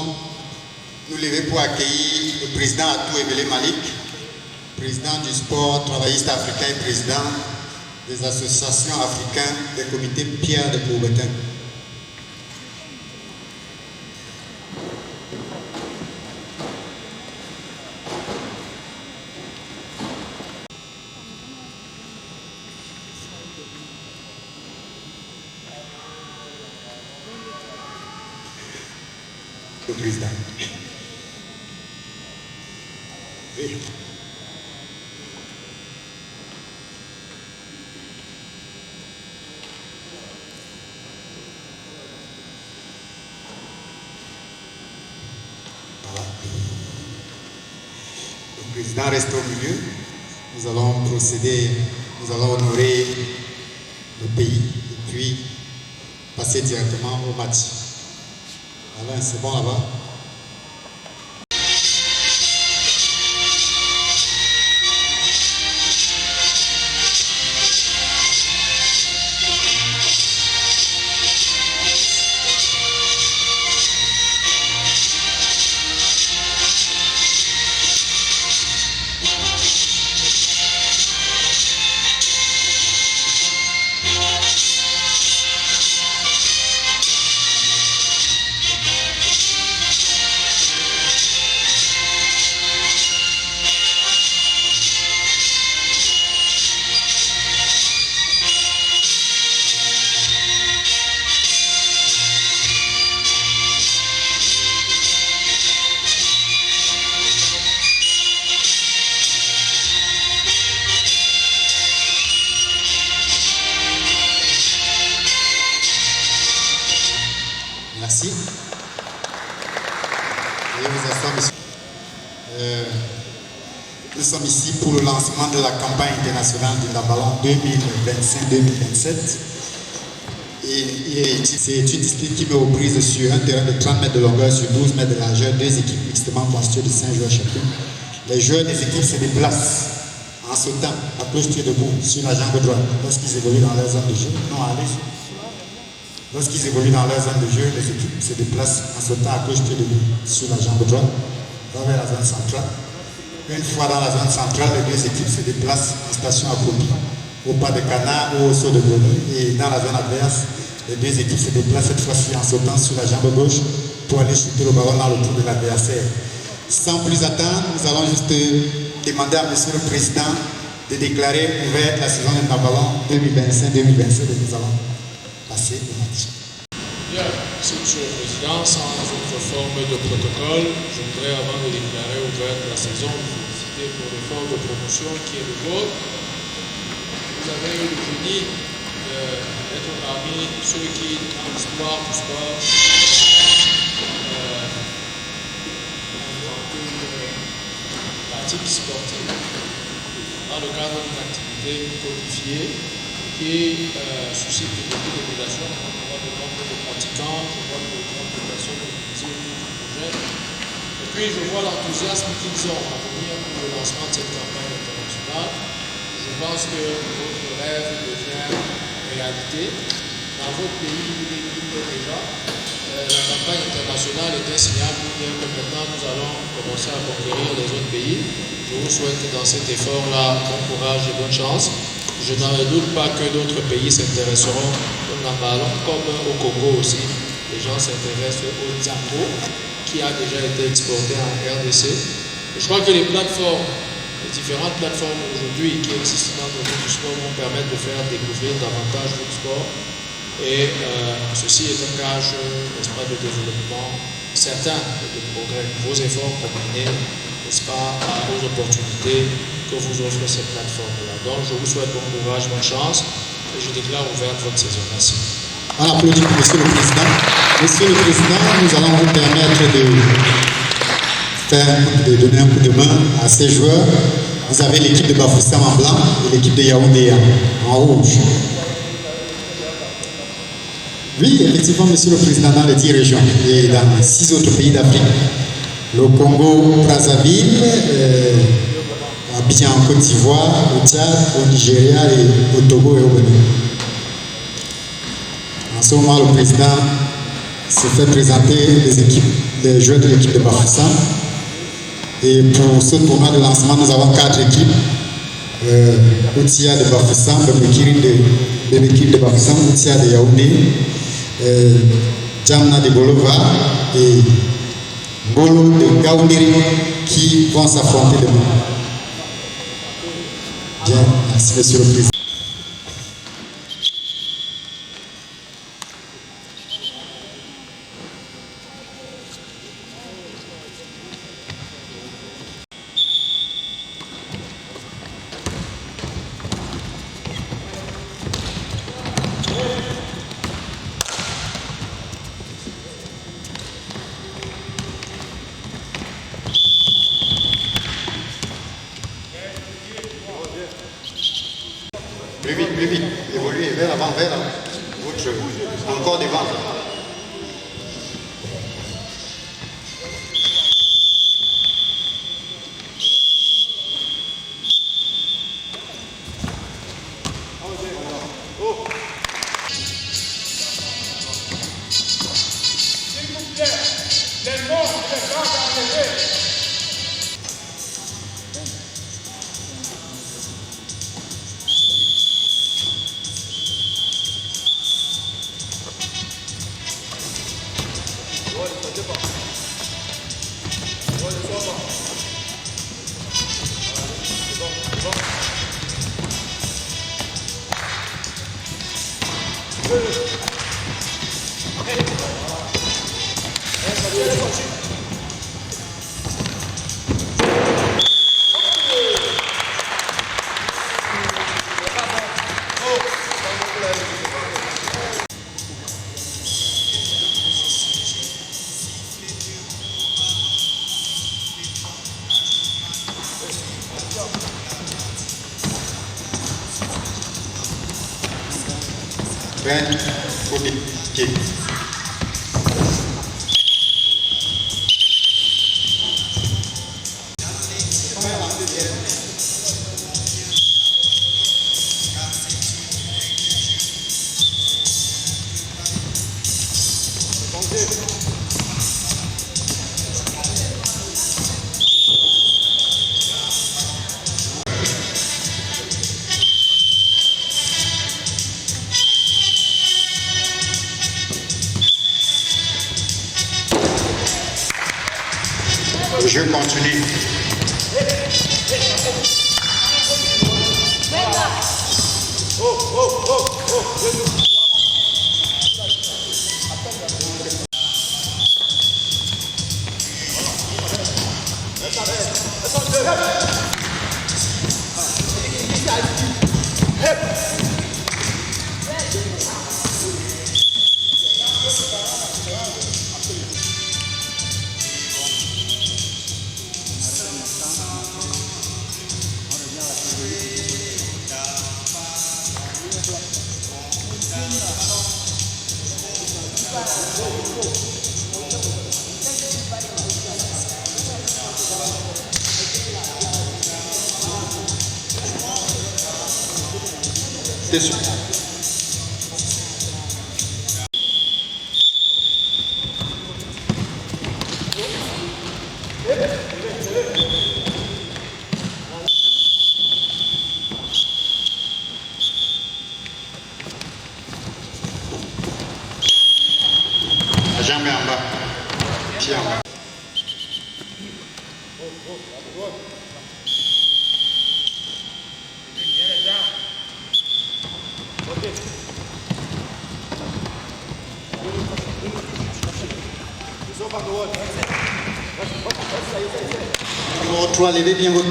allons nous lever pour accueillir le président Atou Ebele Malik, président du sport travailliste africain et président des associations africaines des comités Pierre de Coubertin. Le président. Oui. Voilà. Le président reste au milieu. Nous allons procéder, nous allons honorer le pays et puis passer directement au match. Alain, c'est bon là-bas? Merci. Nous sommes ici pour le lancement de la campagne internationale du Ndambalon 2025-2027. C'est une discipline qui met aux prises sur un terrain de 30 mètres de longueur sur 12 mètres de largeur, deux équipes mixtement constituées de 5 joueurs chacune. Les joueurs des équipes se déplacent en sautant à cloche-pied debout sur la jambe droite lorsqu'ils évoluent dans leur zone de jeu. Non, allez. Lorsqu'ils évoluent dans leur zone de jeu, les équipes se déplacent en sautant à cloche-pied debout sur la jambe droite vers la zone centrale. Une fois dans la zone centrale, les deux équipes se déplacent en station accroupie, au pas de canard ou au saut de grenouille. Et dans la zone adverse, les deux équipes se déplacent cette fois-ci en sautant sur la jambe gauche pour aller chuter le ballon dans le trou de l'adversaire. Sans plus attendre, nous allons juste demander à Monsieur le Président de déclarer ouverte la saison de Ndambalon 2025-2027 et nous allons passer au match. Bien, merci Monsieur le Président. Sans autre forme de protocole, je voudrais avant de déclarer ouverte la saison vous féliciter pour l'effort de promotion qui est le vôtre. Vous avez eu le génie d'être parmi ceux qui, dans l'histoire du sport, pratique sportive dans le cadre d'une activité codifiée qui suscite beaucoup d'émulation. On voit le nombre de pratiquants, je vois le nombre de personnes mobilisées autour du projet. Et puis je vois l'enthousiasme qu'ils ont à venir pour le lancement de cette campagne internationale. Je pense que votre rêve devient réalité. Dans votre pays, il est déjà. La campagne internationale est un signal pour dire que maintenant nous allons commencer à conquérir les autres pays. Je vous souhaite dans cet effort-là bon courage et bonne chance. Je n'en doute pas que d'autres pays s'intéresseront au Ndambalon, comme au Congo aussi. Les gens s'intéressent au Zambo, qui a déjà été exporté en RDC. Et je crois que les plateformes, les différentes plateformes aujourd'hui qui existent dans le monde du sport vont permettre de faire découvrir davantage le sport. Et ceci est un gage, n'est-ce pas, de développement certain, de progrès. Vos efforts combinés, n'est-ce pas, aux opportunités que vous offre cette plateforme-là. Donc, je vous souhaite bon courage, bonne chance, et je déclare ouverte votre saison. Merci. On applaudit pour Monsieur le Président. Monsieur le Président, nous allons vous permettre de donner un coup de main à ces joueurs. Vous avez l'équipe de Bafoussam en blanc et l'équipe de Yaoundé en rouge. Oui, effectivement, Monsieur le Président, dans les 10 régions et dans 6 autres pays d'Afrique, le Congo, Brazzaville, Abidjan en Côte d'Ivoire, au Tchad, au Nigeria et au Togo et au Bénin. En ce moment, le président se fait présenter des joueurs de l'équipe de Bafoussam. Et pour ce tournoi de lancement, nous avons 4 équipes. Outia de Bafoussam, Bebekir de Bafoussam, Outia de Yaoundé, Djamna de Bolova et Bolo de Gaoundéry qui vont s'affronter demain. Bien, merci Monsieur le Président. Plus vite, évoluez vers l'avant, votre jeu. Encore devant. Ben, Kobi, le jeu continue. Attention. La jambe est en bas. Pied en bas. Numéro 3, levez bien votre...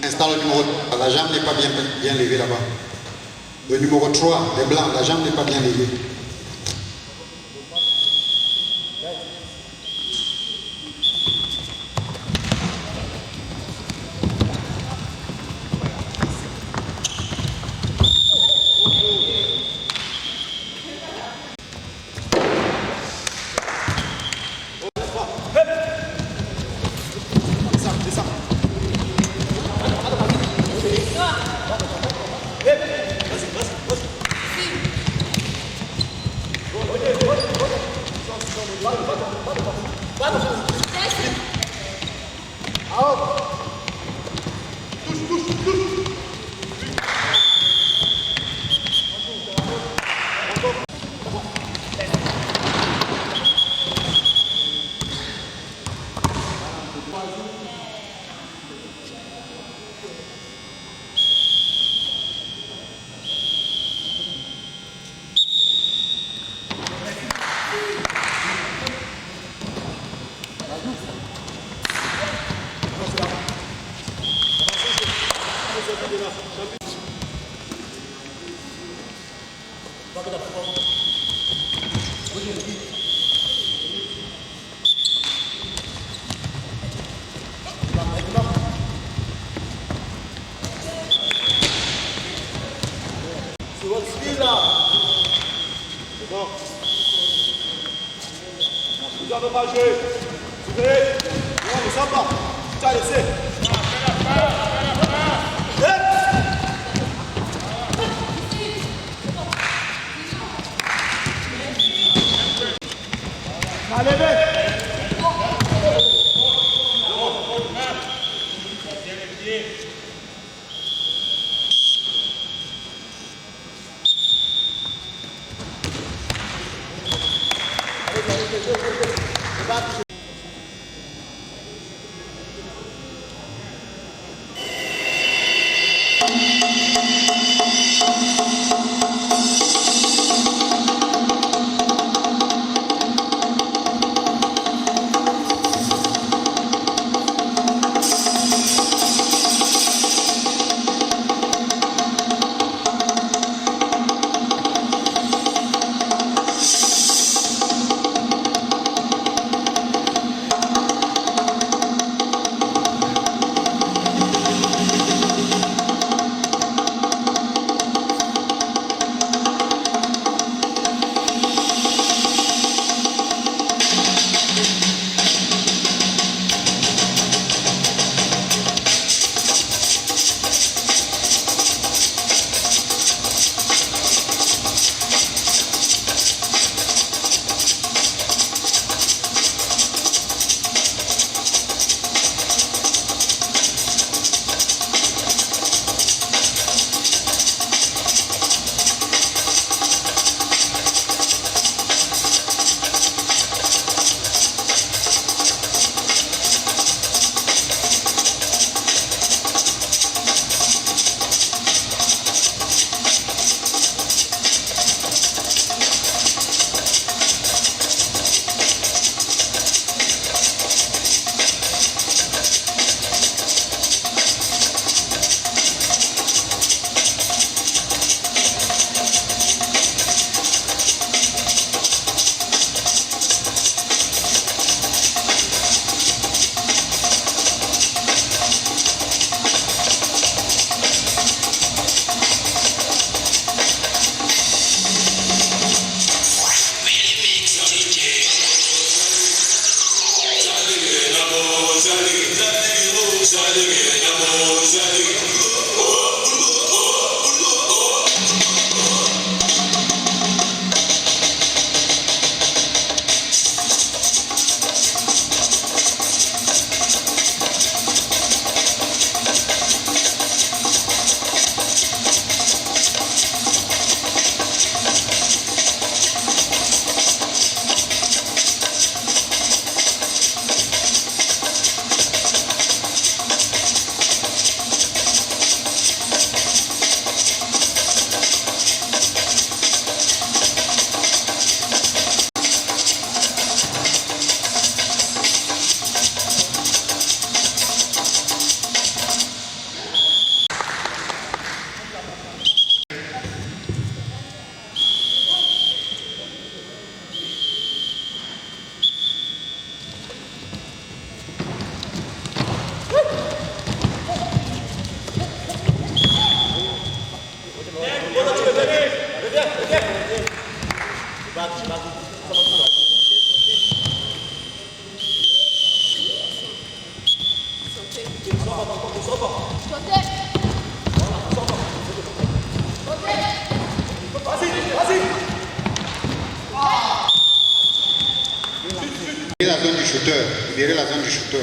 Installe le numéro 3, la jambe n'est pas bien levée là-bas. Le numéro 3, les blancs, la jambe n'est pas bien levée. la zone du shooter. Libérez la zone du shooter.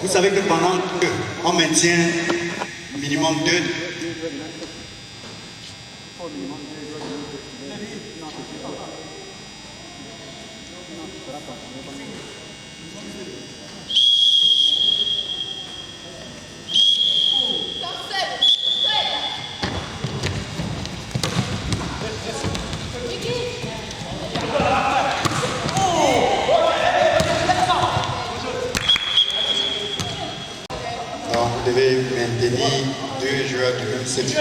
Vous savez que pendant qu'on maintient minimum 2. Donc vous devez maintenir 2 joueurs de même sexe.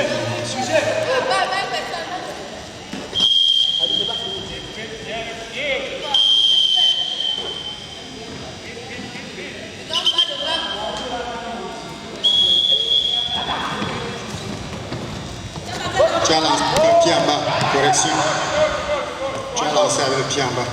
Tu as lancé le pied en bas, correction. Tu as lancé avec le pied en bas.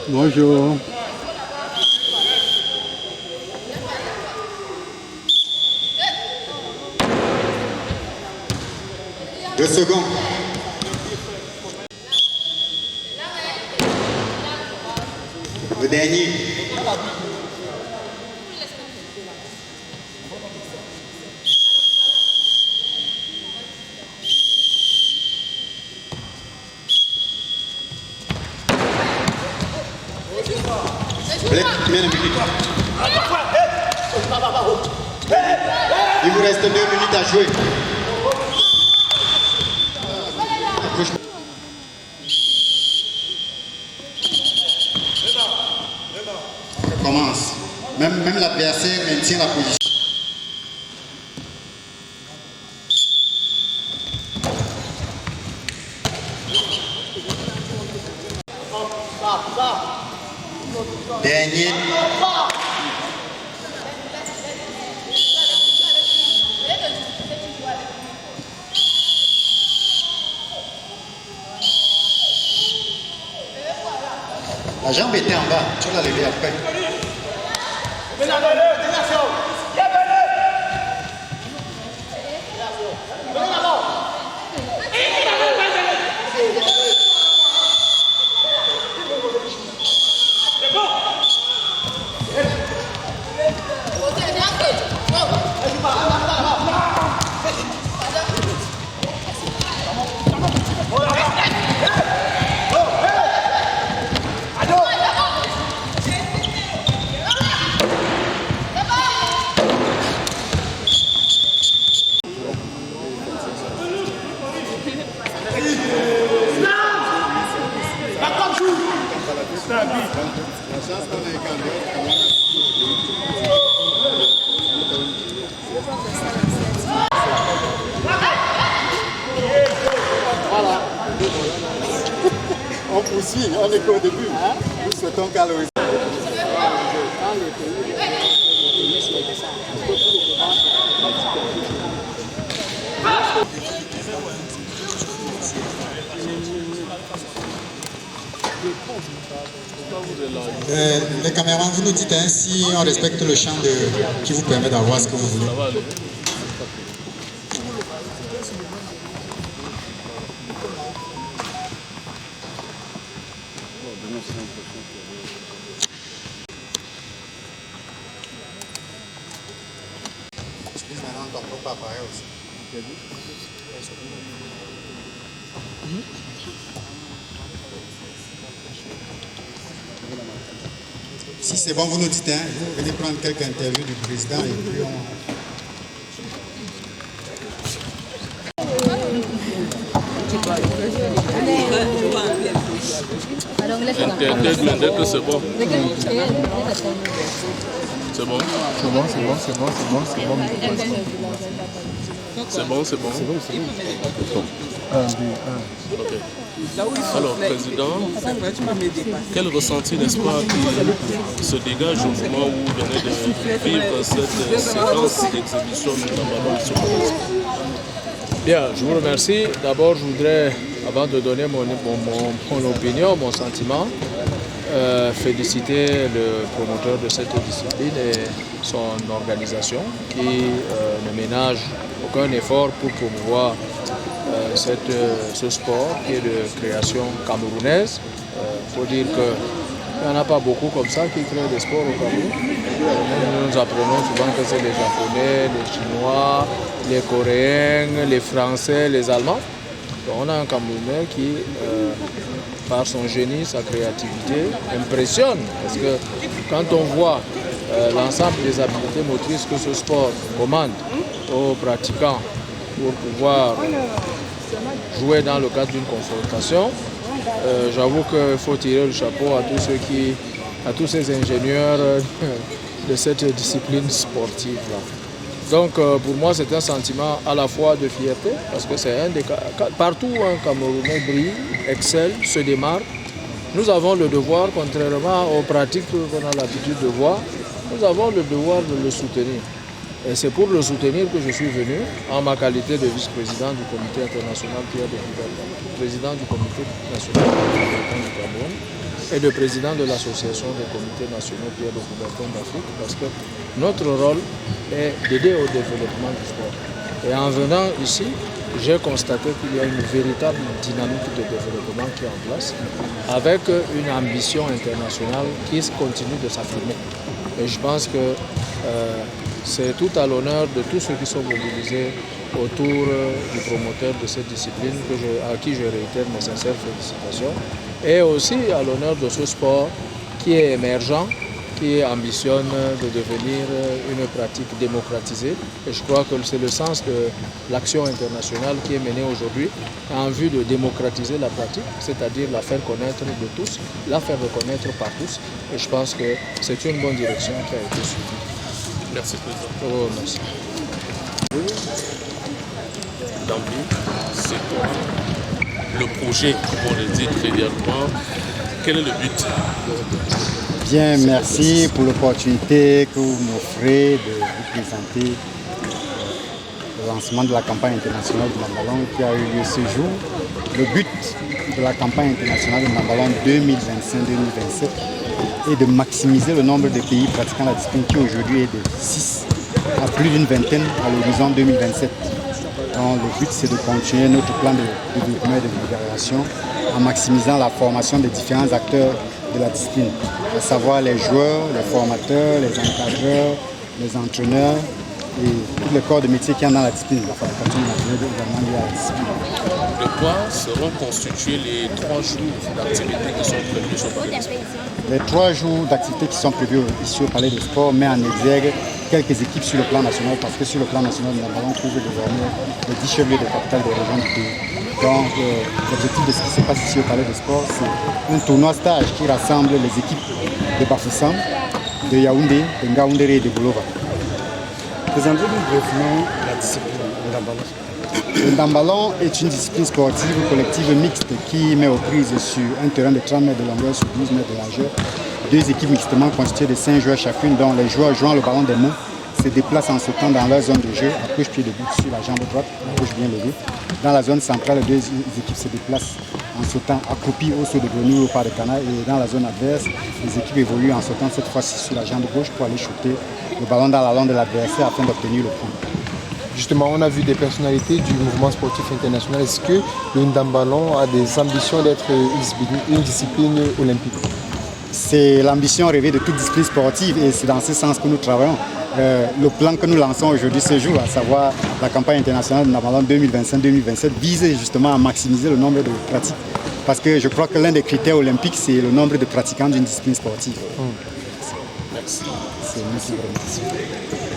Bonjour. 2 secondes. Le dernier. Combien de minutes? Il vous reste 2 minutes à jouer. Ça commence. Même l'adversaire maintient la position. Dernier. La jambe était en bas, tu l'as levée après. Voilà. On poursuit, on est qu'au début. Nous souhaitons caloriser. Les caméramans, vous nous dites si on respecte le champ qui vous permet d'avoir ce que vous voulez. Maintenant, ton propre appareil aussi. Si c'est bon, vous nous dites, vous venez prendre quelques interviews du président et puis on... Internet, dès que c'est bon. C'est bon. C'est bon. Ok. Alors, Président, quel ressenti, n'est-ce pas, qui se dégage au moment où vous venez de vivre cette séquence d'exhibition de la sur Bien, je vous remercie. D'abord, je voudrais, avant de donner mon opinion, mon sentiment, féliciter le promoteur de cette discipline et son organisation qui ne ménage aucun effort pour promouvoir ce sport qui est de création camerounaise. Il faut dire qu'il n'y en a pas beaucoup comme ça qui créent des sports au Cameroun. Nous apprenons souvent que c'est les Japonais, les Chinois, les Coréens, les Français, les Allemands. Donc on a un Camerounais qui, par son génie, sa créativité, impressionne. Parce que quand on voit l'ensemble des habiletés motrices que ce sport commande aux pratiquants pour pouvoir jouer dans le cadre d'une confrontation, j'avoue qu'il faut tirer le chapeau à tous ces ingénieurs de cette discipline sportive-là. Donc pour moi c'est un sentiment à la fois de fierté, parce que c'est un des cas, partout où un Camerounais brille, excelle, se démarque, nous avons le devoir, contrairement aux pratiques qu'on a l'habitude de voir, nous avons le devoir de le soutenir. Et c'est pour le soutenir que je suis venu en ma qualité de vice-président du comité international Pierre de Coubertin, président du comité national du Cameroun et de président de l'association des comités nationaux Pierre de Coubertin d'Afrique, parce que notre rôle est d'aider au développement du sport. Et en venant ici, j'ai constaté qu'il y a une véritable dynamique de développement qui est en place, avec une ambition internationale qui continue de s'affirmer. Et je pense que c'est tout à l'honneur de tous ceux qui sont mobilisés autour du promoteur de cette discipline à qui je réitère mes sincères félicitations. Et aussi à l'honneur de ce sport qui est émergent, qui ambitionne de devenir une pratique démocratisée. Et je crois que c'est le sens de l'action internationale qui est menée aujourd'hui en vue de démocratiser la pratique, c'est-à-dire la faire connaître de tous, la faire reconnaître par tous. Et je pense que c'est une bonne direction qui a été suivie. Merci, Président. Oh, merci. D'emblée, c'est quoi le projet, on le dit très directement, quel est le but? Bien, merci pour l'opportunité que vous m'offrez de vous présenter le lancement de la campagne internationale de Nambalon qui a eu lieu ce jour. Le but de la campagne internationale de Nambalon 2025-2027 est de maximiser le nombre de pays pratiquant la discipline qui aujourd'hui est de 6 à plus d'une vingtaine à l'horizon 2027. Donc, le but c'est de continuer notre plan de développement et de libération en maximisant la formation des différents acteurs de la discipline, à savoir les joueurs, les formateurs, les encadreurs, les entraîneurs et tous les corps de métier qui sont dans la discipline, la fabrication de matériel également liée à la discipline. De quoi seront constitués les 3 jours d'activité qui sont prévus sur Palais du Sport? Les 3 jours d'activité qui sont prévus ici au Palais du Sport met en exergue quelques équipes sur le plan national, parce que sur le plan national, nous allons trouver désormais les 10 chefs-lieux de capitale des régions du pays. Donc, l'objectif de ce qui se passe ici au Palais des Sports, c'est un tournoi stage qui rassemble les équipes de Bafoussam, de Yaoundé, de Ngaoundéré et de Boulova. Présentez-nous brièvement la discipline de l'emballon. Le ndamballon est une discipline sportive collective mixte qui met aux prises sur un terrain de 30 mètres de longueur sur 12 mètres de largeur. Deux équipes mixtement constituées de 5 joueurs chacune, dont les joueurs jouant le ballon des mains se déplacent en sautant dans leur zone de jeu, à gauche pied debout sur la jambe droite, la gauche bien levée. Dans la zone centrale, les deux équipes se déplacent en sautant accroupies au saut de grenouille ou au pas de canard. Et dans la zone adverse, les équipes évoluent en sautant cette fois-ci sur la jambe gauche pour aller shooter le ballon dans la langue de l'adversaire afin d'obtenir le point. Justement, on a vu des personnalités du mouvement sportif international. Est-ce que le ndamballon a des ambitions d'être une discipline olympique? C'est l'ambition rêvée de toute discipline sportive et c'est dans ce sens que nous travaillons. Le plan que nous lançons aujourd'hui ce jour, à savoir la campagne internationale de ndamballon 2025-2027, vise justement à maximiser le nombre de pratiques. Parce que je crois que l'un des critères olympiques, c'est le nombre de pratiquants d'une discipline sportive. Merci. Merci vraiment.